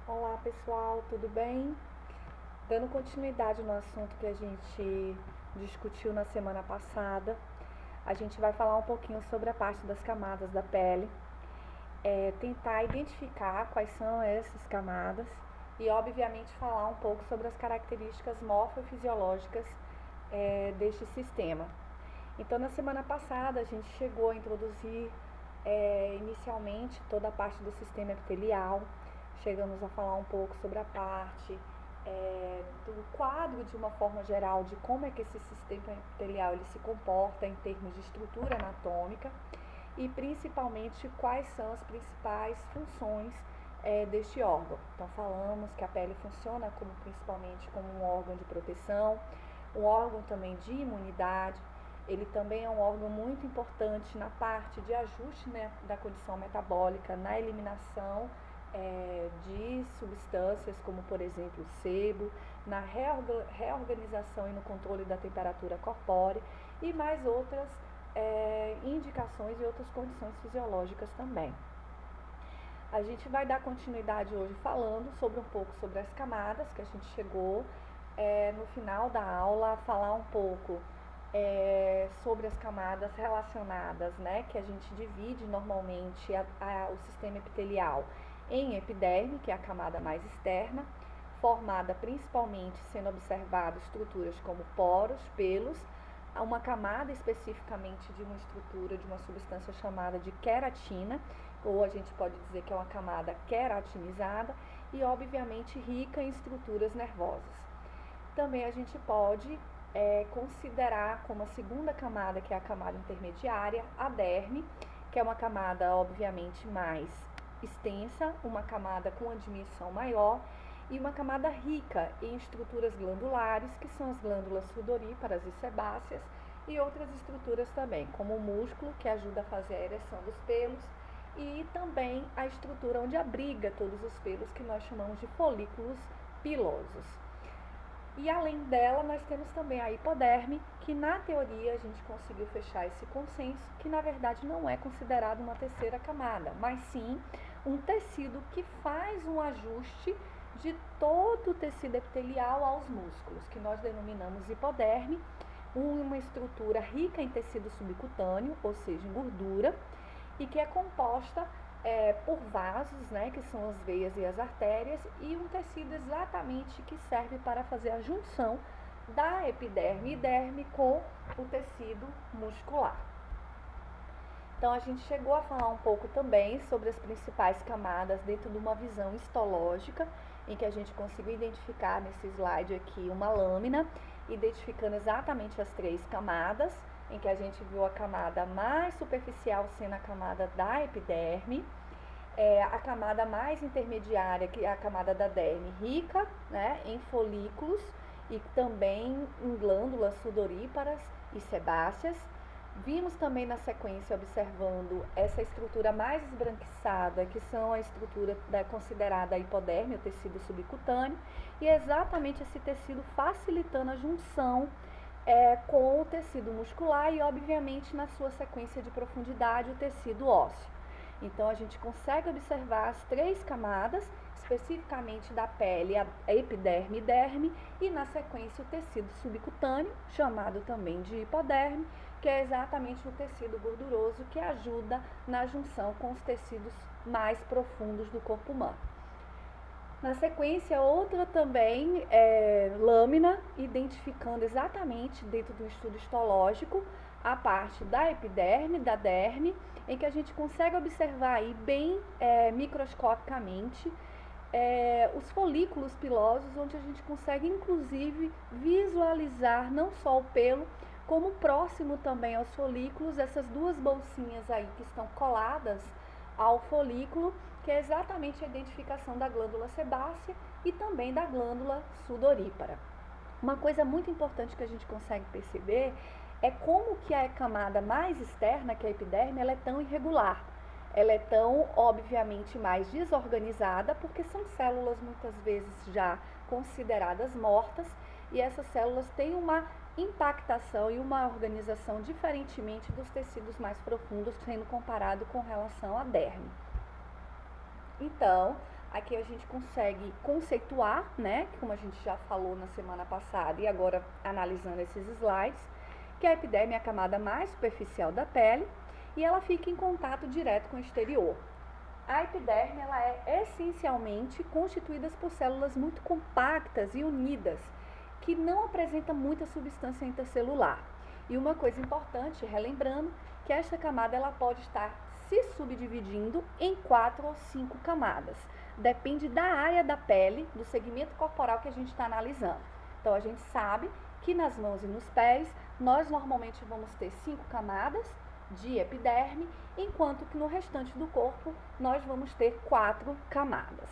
Olá pessoal, tudo bem? Dando continuidade no assunto que a gente discutiu na semana passada, a gente vai falar um pouquinho sobre a parte das camadas da pele, tentar identificar quais são essas camadas e, obviamente, falar um pouco sobre as características morfofisiológicas deste sistema. Então, na semana passada, a gente chegou a introduzir inicialmente toda a parte do sistema epitelial. Chegamos a falar um pouco sobre a parte do quadro de uma forma geral de como é que esse sistema epitelial ele se comporta em termos de estrutura anatômica e principalmente quais são as principais funções deste órgão. Então falamos que a pele funciona principalmente como um órgão de proteção, um órgão também de imunidade. Ele também é um órgão muito importante na parte de ajuste, né, da condição metabólica, na eliminação de substâncias como, por exemplo, o sebo, na reorganização e no controle da temperatura corpórea e mais outras indicações e outras condições fisiológicas também. A gente vai dar continuidade hoje falando sobre um pouco sobre as camadas que a gente chegou no final da aula a falar um pouco sobre as camadas relacionadas, né, que a gente divide normalmente o sistema epitelial em epiderme, que é a camada mais externa, formada principalmente sendo observado estruturas como poros, pelos, uma camada especificamente de uma estrutura de uma substância chamada de queratina, ou a gente pode dizer que é uma camada queratinizada e obviamente rica em estruturas nervosas. Também a gente pode considerar como a segunda camada, que é a camada intermediária, a derme, que é uma camada obviamente mais extensa, uma camada com uma dimensão maior e uma camada rica em estruturas glandulares, que são as glândulas sudoríparas e sebáceas, e outras estruturas também, como o músculo, que ajuda a fazer a ereção dos pelos, e também a estrutura onde abriga todos os pelos, que nós chamamos de folículos pilosos. E além dela, nós temos também a hipoderme, que na teoria a gente conseguiu fechar esse consenso, que na verdade não é considerado uma terceira camada, mas sim um tecido que faz um ajuste de todo o tecido epitelial aos músculos, que nós denominamos hipoderme, uma estrutura rica em tecido subcutâneo, ou seja, em gordura, e que é composta por vasos, né, que são as veias e as artérias, e um tecido exatamente que serve para fazer a junção da epiderme e derme com o tecido muscular. Então a gente chegou a falar um pouco também sobre as principais camadas dentro de uma visão histológica, em que a gente conseguiu identificar nesse slide aqui uma lâmina, identificando exatamente as três camadas, em que a gente viu a camada mais superficial sendo a camada da epiderme, a camada mais intermediária, que é a camada da derme, rica, né, em folículos e também em glândulas sudoríparas e sebáceas. Vimos também na sequência, observando essa estrutura mais esbranquiçada, que são a estrutura considerada a hipoderme, o tecido subcutâneo, e exatamente esse tecido facilitando a junção com o tecido muscular e, obviamente, na sua sequência de profundidade, o tecido ósseo. Então, a gente consegue observar as três camadas, especificamente da pele, a epiderme e derme, e na sequência o tecido subcutâneo, chamado também de hipoderme, que é exatamente o tecido gorduroso que ajuda na junção com os tecidos mais profundos do corpo humano. Na sequência, outra também lâmina, identificando exatamente dentro do estudo histológico a parte da epiderme, da derme, em que a gente consegue observar aí bem microscopicamente os folículos pilosos, onde a gente consegue inclusive visualizar não só o pelo, como próximo também aos folículos, essas duas bolsinhas aí que estão coladas ao folículo, que é exatamente a identificação da glândula sebácea e também da glândula sudorípara. Uma coisa muito importante que a gente consegue perceber é como que a camada mais externa, que é a epiderme, ela é tão irregular. Ela é tão, obviamente, mais desorganizada, porque são células muitas vezes já consideradas mortas, e essas células têm uma impactação e uma organização diferentemente dos tecidos mais profundos, sendo comparado com relação à derme. Então, Aqui a gente consegue conceituar, né, como a gente já falou na semana passada e agora analisando esses slides, que a epiderme é a camada mais superficial da pele e ela fica em contato direto com o exterior. A epiderme ela é essencialmente constituída por células muito compactas e unidas, que não apresentam muita substância intercelular. E uma coisa importante, relembrando, que esta camada ela pode estar se subdividindo em 4 ou 5 camadas. Depende da área da pele, do segmento corporal que a gente está analisando. Então, a gente sabe que nas mãos e nos pés, nós normalmente vamos ter 5 camadas de epiderme, enquanto que no restante do corpo, nós vamos ter 4 camadas.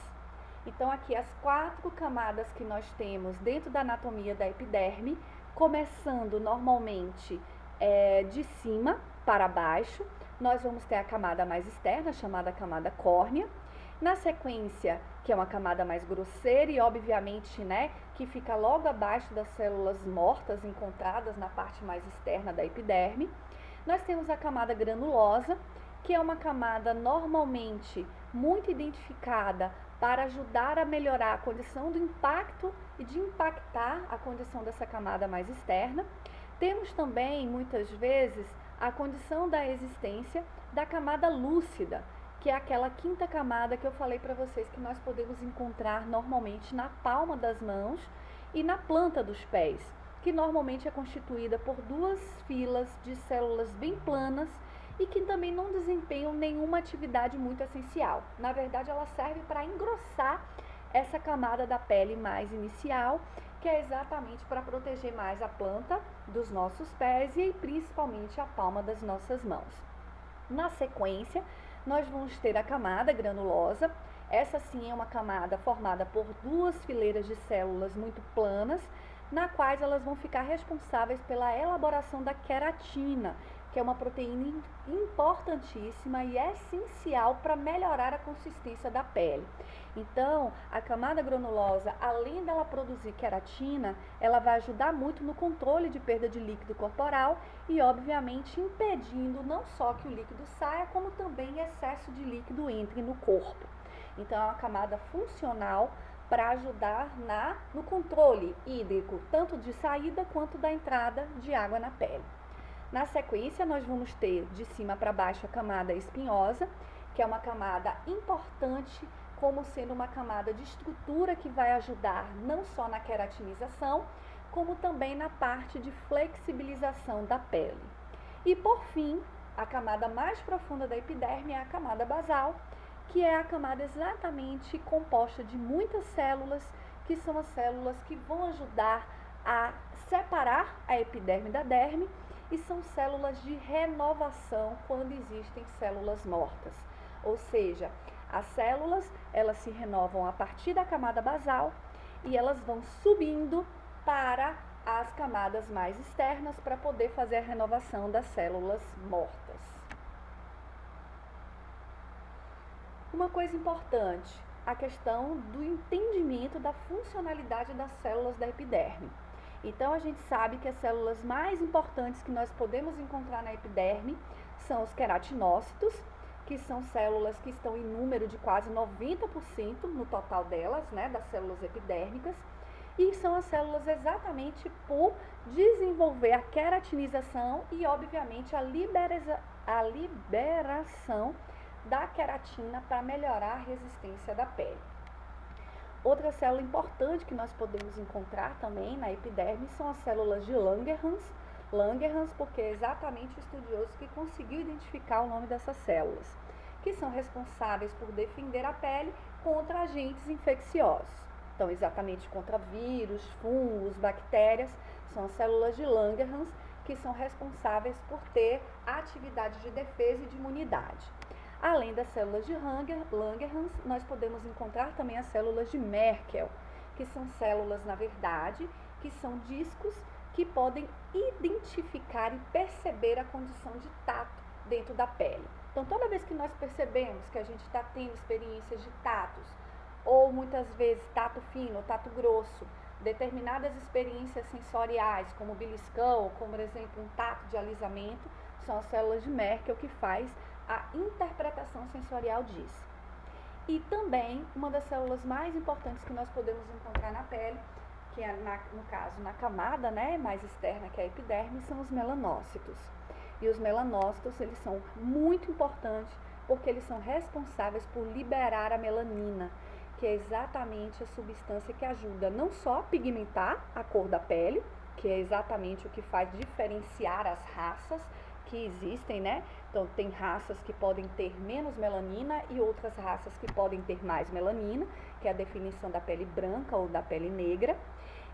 Então, aqui as 4 camadas que nós temos dentro da anatomia da epiderme, começando normalmente de cima para baixo, nós vamos ter a camada mais externa, chamada camada córnea. Na sequência, que é uma camada mais grosseira e obviamente, né, que fica logo abaixo das células mortas encontradas na parte mais externa da epiderme, nós temos a camada granulosa, que é uma camada normalmente muito identificada para ajudar a melhorar a condição do impacto e de impactar a condição dessa camada mais externa. Temos também, muitas vezes, a condição da existência da camada lúcida, que é aquela quinta camada que eu falei para vocês que nós podemos encontrar normalmente na palma das mãos e na planta dos pés, que normalmente é constituída por 2 filas de células bem planas e que também não desempenham nenhuma atividade muito essencial. Na verdade, ela serve para engrossar essa camada da pele mais inicial, que é exatamente para proteger mais a planta dos nossos pés e principalmente a palma das nossas mãos. Na sequência, nós vamos ter a camada granulosa. Essa sim é uma camada formada por 2 fileiras de células muito planas, na quais elas vão ficar responsáveis pela elaboração da queratina, que é uma proteína importantíssima e essencial para melhorar a consistência da pele. Então, a camada granulosa, além dela produzir queratina, ela vai ajudar muito no controle de perda de líquido corporal e, obviamente, impedindo não só que o líquido saia, como também excesso de líquido entre no corpo. Então, é uma camada funcional para ajudar no controle hídrico, tanto de saída quanto da entrada de água na pele. Na sequência, nós vamos ter de cima para baixo a camada espinhosa, que é uma camada importante, como sendo uma camada de estrutura que vai ajudar não só na queratinização, como também na parte de flexibilização da pele. E por fim, a camada mais profunda da epiderme é a camada basal, que é a camada exatamente composta de muitas células, que são as células que vão ajudar a separar a epiderme da derme e são células de renovação quando existem células mortas. Ou seja, as células, elas se renovam a partir da camada basal e elas vão subindo para as camadas mais externas para poder fazer a renovação das células mortas. Uma coisa importante, a questão do entendimento da funcionalidade das células da epiderme. Então, a gente sabe que as células mais importantes que nós podemos encontrar na epiderme são os queratinócitos, que são células que estão em número de quase 90% no total delas, né, das células epidérmicas, e são as células exatamente por desenvolver a queratinização e, obviamente, a liberação da queratina para melhorar a resistência da pele. Outra célula importante que nós podemos encontrar também na epiderme são as células de Langerhans. Langerhans porque é exatamente o estudioso que conseguiu identificar o nome dessas células, que são responsáveis por defender a pele contra agentes infecciosos. Então, exatamente contra vírus, fungos, bactérias, são as células de Langerhans que são responsáveis por ter atividade de defesa e de imunidade. Além das células de Langerhans, nós podemos encontrar também as células de Merkel, que são células, na verdade, que são discos que podem identificar e perceber a condição de tato dentro da pele. Então, toda vez que nós percebemos que a gente está tendo experiências de tatos, ou muitas vezes tato fino, tato grosso, determinadas experiências sensoriais, como beliscão, como, por exemplo, um tato de alisamento, são as células de Merkel que faz a interpretação sensorial disso. E também uma das células mais importantes que nós podemos encontrar na pele, que é no caso na camada, né, mais externa, que é a epiderme, são os melanócitos. E os melanócitos, eles são muito importantes porque eles são responsáveis por liberar a melanina, que é exatamente a substância que ajuda não só a pigmentar a cor da pele, que é exatamente o que faz diferenciar as raças que existem, né? Então, tem raças que podem ter menos melanina e outras raças que podem ter mais melanina, que é a definição da pele branca ou da pele negra.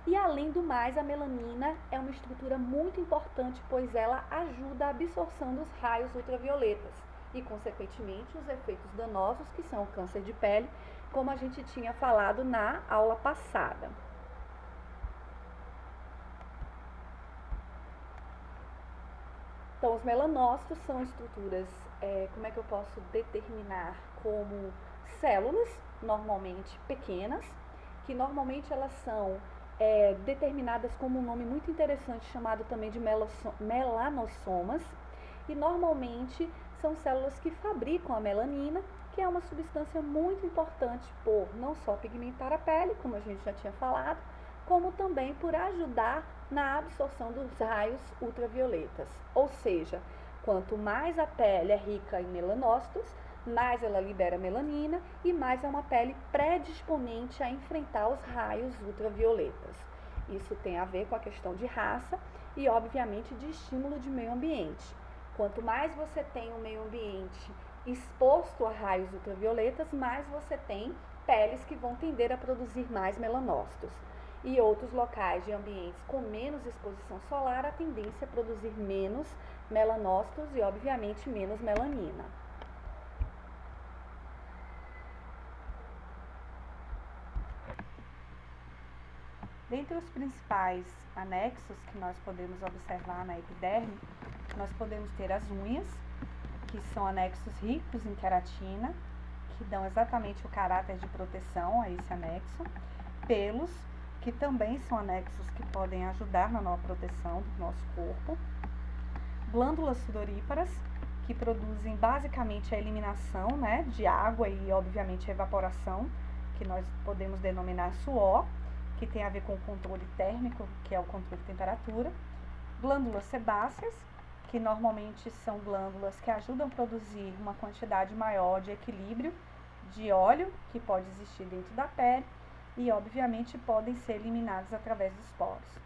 E, além do mais, a melanina é uma estrutura muito importante, pois ela ajuda a absorção dos raios ultravioletas e, consequentemente, os efeitos danosos, que são o câncer de pele, como a gente tinha falado na aula passada. Então, os melanócitos são estruturas, como é que eu posso determinar, como células, normalmente pequenas, que normalmente elas são determinadas como um nome muito interessante, chamado também de melanossomas, e normalmente são células que fabricam a melanina, que é uma substância muito importante por não só pigmentar a pele, como a gente já tinha falado, como também por ajudar na absorção dos raios ultravioletas. Ou seja, quanto mais a pele é rica em melanócitos, mais ela libera melanina e mais é uma pele predisponente a enfrentar os raios ultravioletas. Isso tem a ver com a questão de raça e, obviamente, de estímulo de meio ambiente. Quanto mais você tem um meio ambiente exposto a raios ultravioletas, mais você tem peles que vão tender a produzir mais melanócitos. E outros locais de ambientes com menos exposição solar, a tendência é produzir menos melanócitos e, obviamente, menos melanina. Dentre os principais anexos que nós podemos observar na epiderme, nós podemos ter as unhas, que são anexos ricos em queratina, que dão exatamente o caráter de proteção a esse anexo, pelos, que também são anexos que podem ajudar na proteção do nosso corpo, glândulas sudoríparas, que produzem basicamente a eliminação, né, de água e, obviamente, a evaporação, que nós podemos denominar suor, que tem a ver com o controle térmico, que é o controle de temperatura, glândulas sebáceas, que normalmente são glândulas que ajudam a produzir uma quantidade maior de equilíbrio de óleo que pode existir dentro da pele e, obviamente, podem ser eliminados através dos poros.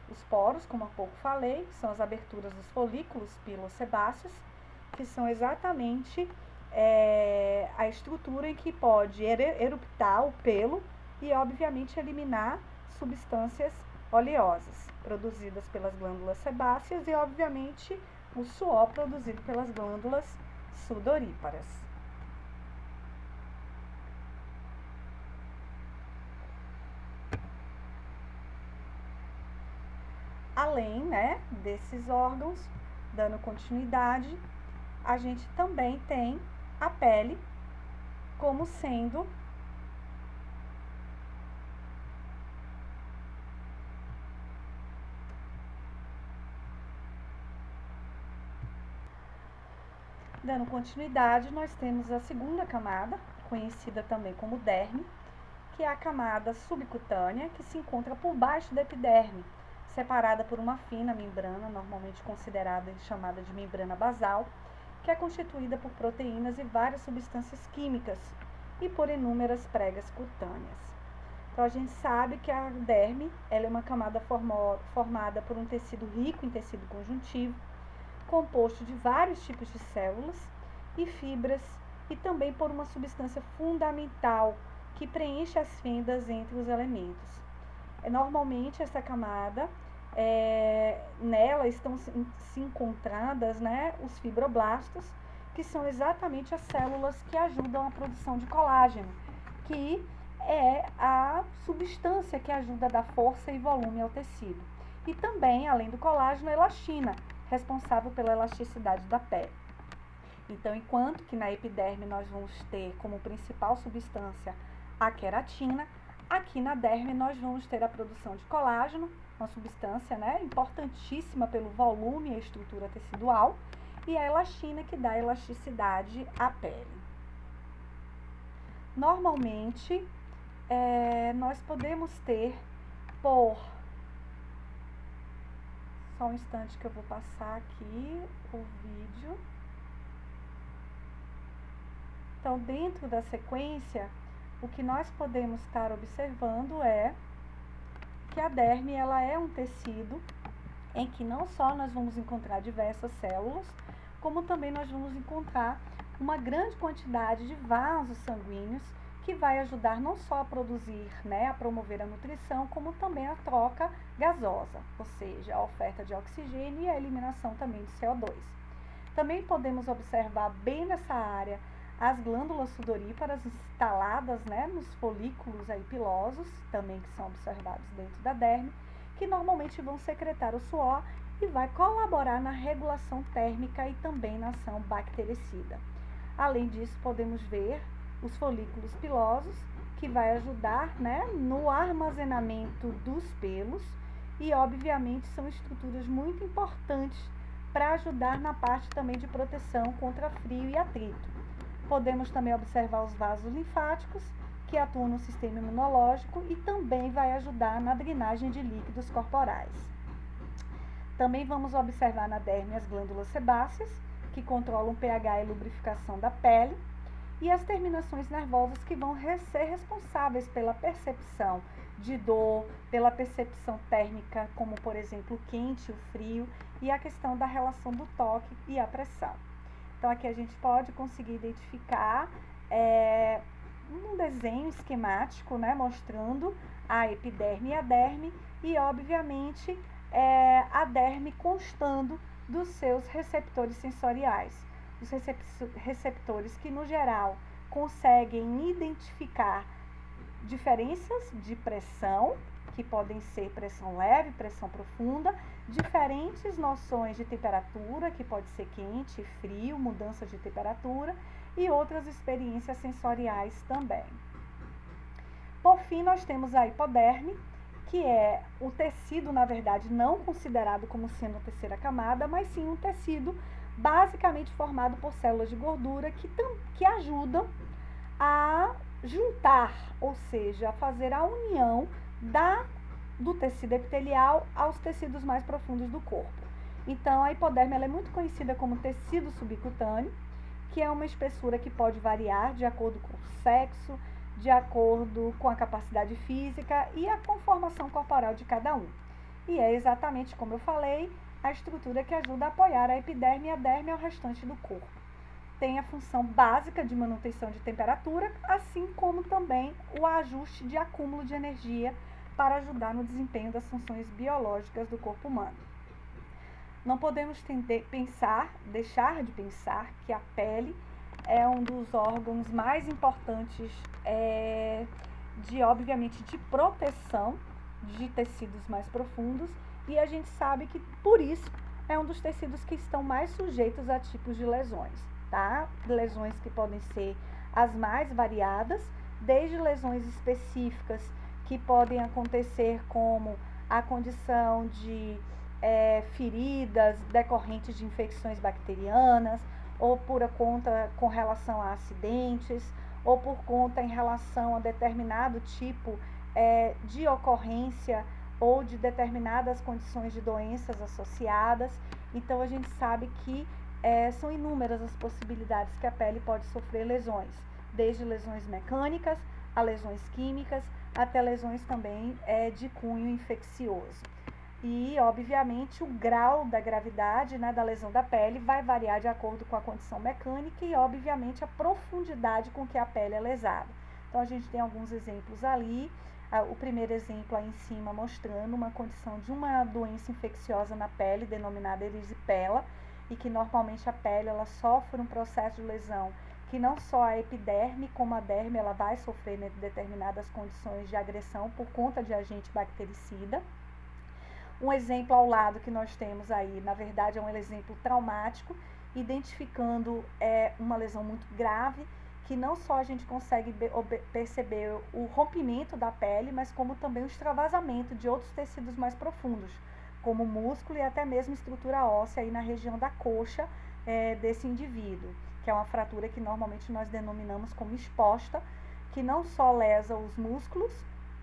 Os poros, como há pouco falei, são as aberturas dos folículos pilosebáceos, que são exatamente a estrutura em que pode eruptar o pelo e, obviamente, eliminar substâncias oleosas produzidas pelas glândulas sebáceas e, obviamente, o suor produzido pelas glândulas sudoríparas. Além, né, desses órgãos, dando continuidade, a gente também tem a pele como sendo Dando continuidade, nós temos a segunda camada, conhecida também como derme, que é a camada subcutânea que se encontra por baixo da epiderme, separada por uma fina membrana, normalmente considerada e chamada de membrana basal, que é constituída por proteínas e várias substâncias químicas e por inúmeras pregas cutâneas. Então, a gente sabe que a derme ela é uma camada formada por um tecido rico em tecido conjuntivo, composto de vários tipos de células e fibras, e também por uma substância fundamental que preenche as fendas entre os elementos. Normalmente, essa camada, nela estão se encontradas, né, os fibroblastos, que são exatamente as células que ajudam a produção de colágeno, que é a substância que ajuda a dar força e volume ao tecido. E também, além do colágeno, a elastina, responsável pela elasticidade da pele. Então, enquanto que na epiderme nós vamos ter como principal substância a queratina, aqui na derme nós vamos ter a produção de colágeno, uma substância, né, importantíssima pelo volume e a estrutura tecidual, e a elastina, que dá elasticidade à pele. Normalmente, nós podemos ter só um instante que eu vou passar aqui o vídeo. Então, dentro da sequência, o que nós podemos estar observando é que a derme ela é um tecido em que não só nós vamos encontrar diversas células, como também nós vamos encontrar uma grande quantidade de vasos sanguíneos que vai ajudar não só a produzir, a promover a nutrição, como também a troca gasosa, ou seja, a oferta de oxigênio e a eliminação também de CO2. Também podemos observar bem nessa área as glândulas sudoríparas instaladas nos folículos pilosos, também que são observados dentro da derme, que normalmente vão secretar o suor e vai colaborar na regulação térmica e também na ação bactericida. Além disso, podemos ver os folículos pilosos, que vai ajudar no armazenamento dos pelos e, obviamente, são estruturas muito importantes para ajudar na parte também de proteção contra frio e atrito. Podemos também observar os vasos linfáticos, que atuam no sistema imunológico e também vai ajudar na drenagem de líquidos corporais. Também vamos observar na derme as glândulas sebáceas, que controlam o pH e lubrificação da pele, e as terminações nervosas que vão ser responsáveis pela percepção de dor, pela percepção térmica, como por exemplo o quente, o frio, e a questão da relação do toque e a pressão. Então aqui a gente pode conseguir identificar um desenho esquemático, mostrando a epiderme e a derme, e obviamente a derme constando dos seus receptores sensoriais. Os receptores que, no geral, conseguem identificar diferenças de pressão, que podem ser pressão leve, pressão profunda, diferentes noções de temperatura, que pode ser quente, frio, mudança de temperatura, e outras experiências sensoriais também. Por fim, nós temos a hipoderme, que é o tecido, na verdade, não considerado como sendo a terceira camada, mas sim um tecido basicamente formado por células de gordura que ajudam a juntar, ou seja, a fazer a união do tecido epitelial aos tecidos mais profundos do corpo. Então, a hipoderme ela é muito conhecida como tecido subcutâneo, que é uma espessura que pode variar de acordo com o sexo, de acordo com a capacidade física e a conformação corporal de cada um. E é exatamente como eu falei, a estrutura que ajuda a apoiar a epiderme e a derme ao restante do corpo. Tem a função básica de manutenção de temperatura, assim como também o ajuste de acúmulo de energia para ajudar no desempenho das funções biológicas do corpo humano. Não podemos deixar de pensar que a pele é um dos órgãos mais importantes obviamente, de proteção de tecidos mais profundos, e a gente sabe que, por isso, é um dos tecidos que estão mais sujeitos a tipos de lesões, tá? Lesões que podem ser as mais variadas, desde lesões específicas que podem acontecer como a condição de feridas decorrentes de infecções bacterianas, ou por conta com relação a acidentes, ou por conta em relação a determinado tipo de ocorrência ou de determinadas condições de doenças associadas. Então, a gente sabe que são inúmeras as possibilidades que a pele pode sofrer lesões, desde lesões mecânicas a lesões químicas, até lesões também de cunho infeccioso. E, obviamente, o grau da gravidade da lesão da pele vai variar de acordo com a condição mecânica e, obviamente, a profundidade com que a pele é lesada. Então, a gente tem alguns exemplos ali. O primeiro exemplo aí em cima mostrando uma condição de uma doença infecciosa na pele, denominada erisipela, e que normalmente a pele ela sofre um processo de lesão que não só a epiderme, como a derme, ela vai sofrer determinadas condições de agressão por conta de agente bactericida. Um exemplo ao lado que nós temos aí, na verdade, é um exemplo traumático, identificando uma lesão muito grave, que não só a gente consegue perceber o rompimento da pele, mas como também o extravasamento de outros tecidos mais profundos, como músculo e até mesmo estrutura óssea aí na região da coxa desse indivíduo, que é uma fratura que normalmente nós denominamos como exposta, que não só lesa os músculos,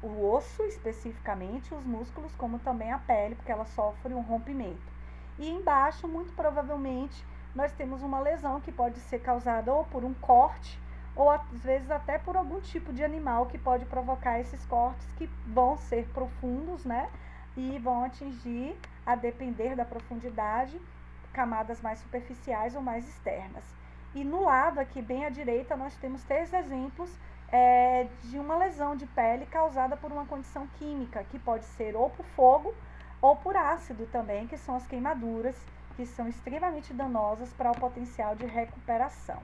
o osso especificamente, os músculos, como também a pele, porque ela sofre um rompimento. E embaixo, muito provavelmente, nós temos uma lesão que pode ser causada ou por um corte, ou às vezes até por algum tipo de animal que pode provocar esses cortes, que vão ser profundos, né? E vão atingir, a depender da profundidade, camadas mais superficiais ou mais externas. E no lado aqui, bem à direita, nós temos 3 exemplos de uma lesão de pele causada por uma condição química, que pode ser ou por fogo ou por ácido também, que são as queimaduras, que são extremamente danosas para o potencial de recuperação.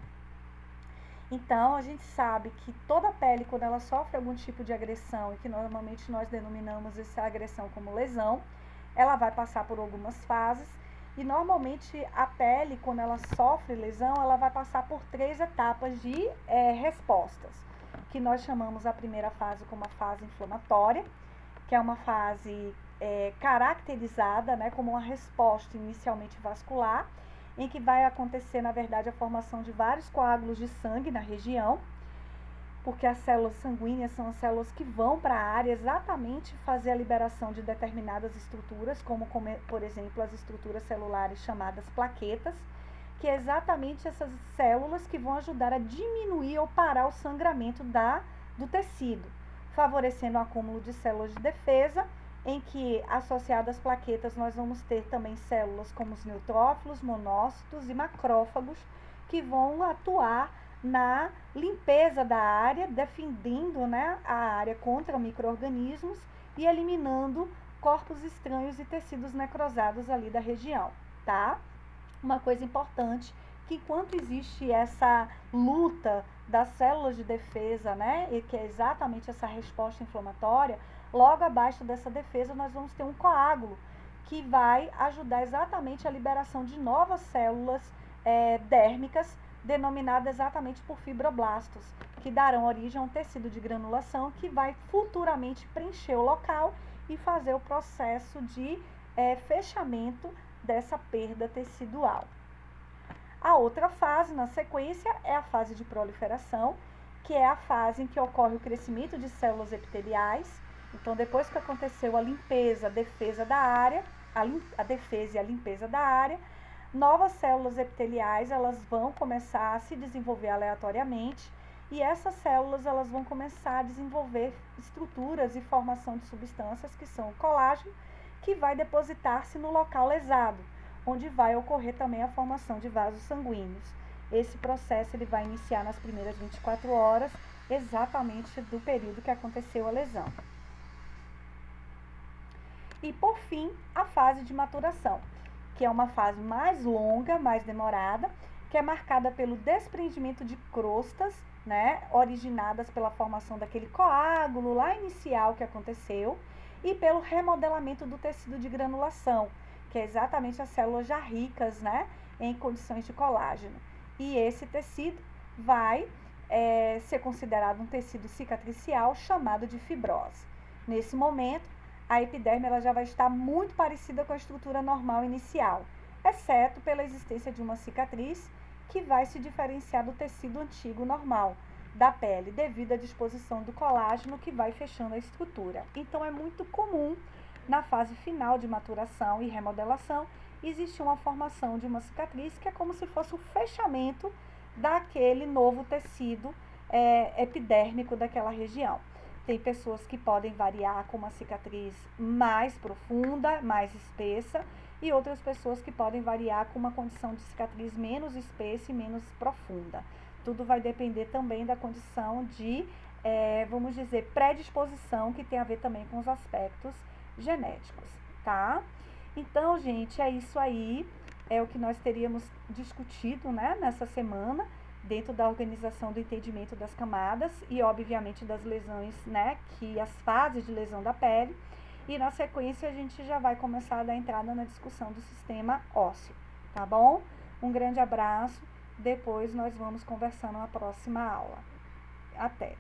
Então, a gente sabe que toda a pele, quando ela sofre algum tipo de agressão, e que normalmente nós denominamos essa agressão como lesão, ela vai passar por algumas fases, e normalmente a pele, quando ela sofre lesão, ela vai passar por 3 etapas de respostas, que nós chamamos a primeira fase como a fase inflamatória, que é uma fase caracterizada, né, como uma resposta inicialmente vascular, em que vai acontecer, na verdade, a formação de vários coágulos de sangue na região, porque as células sanguíneas são as células que vão para a área exatamente fazer a liberação de determinadas estruturas, como por exemplo, as estruturas celulares chamadas plaquetas, que é exatamente essas células que vão ajudar a diminuir ou parar o sangramento do tecido, favorecendo o acúmulo de células de defesa, em que, associadas às plaquetas, nós vamos ter também células como os neutrófilos, monócitos e macrófagos, que vão atuar na limpeza da área, defendendo, né, a área contra micro-organismos e eliminando corpos estranhos e tecidos necrosados ali da região, tá? Uma coisa importante, que enquanto existe essa luta das células de defesa, né, e que é exatamente essa resposta inflamatória, logo abaixo dessa defesa nós vamos ter um coágulo, que vai ajudar exatamente a liberação de novas células dérmicas, denominadas exatamente por fibroblastos, que darão origem a um tecido de granulação que vai futuramente preencher o local e fazer o processo de fechamento dessa perda tecidual. A outra fase, na sequência, é a fase de proliferação, que é a fase em que ocorre o crescimento de células epiteliais. Então, depois que aconteceu a limpeza, a defesa da área, a defesa e a limpeza da área, novas células epiteliais, elas vão começar a se desenvolver aleatoriamente, e essas células, elas vão começar a desenvolver estruturas e formação de substâncias, que são o colágeno, que vai depositar-se no local lesado, onde vai ocorrer também a formação de vasos sanguíneos. Esse processo ele vai iniciar nas primeiras 24 horas, exatamente do período que aconteceu a lesão. E, por fim, a fase de maturação, que é uma fase mais longa, mais demorada, que é marcada pelo desprendimento de crostas, né, originadas pela formação daquele coágulo lá inicial que aconteceu, e pelo remodelamento do tecido de granulação, que é exatamente as células já ricas, né, em condições de colágeno. E esse tecido vai ser considerado um tecido cicatricial chamado de fibrose. Nesse momento, a epiderme ela já vai estar muito parecida com a estrutura normal inicial, exceto pela existência de uma cicatriz que vai se diferenciar do tecido antigo normal da pele, devido à disposição do colágeno que vai fechando a estrutura. Então, é muito comum, na fase final de maturação e remodelação, existe uma formação de uma cicatriz que é como se fosse o fechamento daquele novo tecido epidérmico daquela região. Tem pessoas que podem variar com uma cicatriz mais profunda, mais espessa, e outras pessoas que podem variar com uma condição de cicatriz menos espessa e menos profunda. Tudo vai depender também da condição de, vamos dizer, predisposição, que tem a ver também com os aspectos genéticos, tá? Então, gente, é isso aí, é o que nós teríamos discutido, né, nessa semana, dentro da organização do entendimento das camadas e, obviamente, das lesões, né, que as fases de lesão da pele. E, na sequência, a gente já vai começar a dar entrada na discussão do sistema ósseo, tá bom? Um grande abraço, depois nós vamos conversando na próxima aula. Até!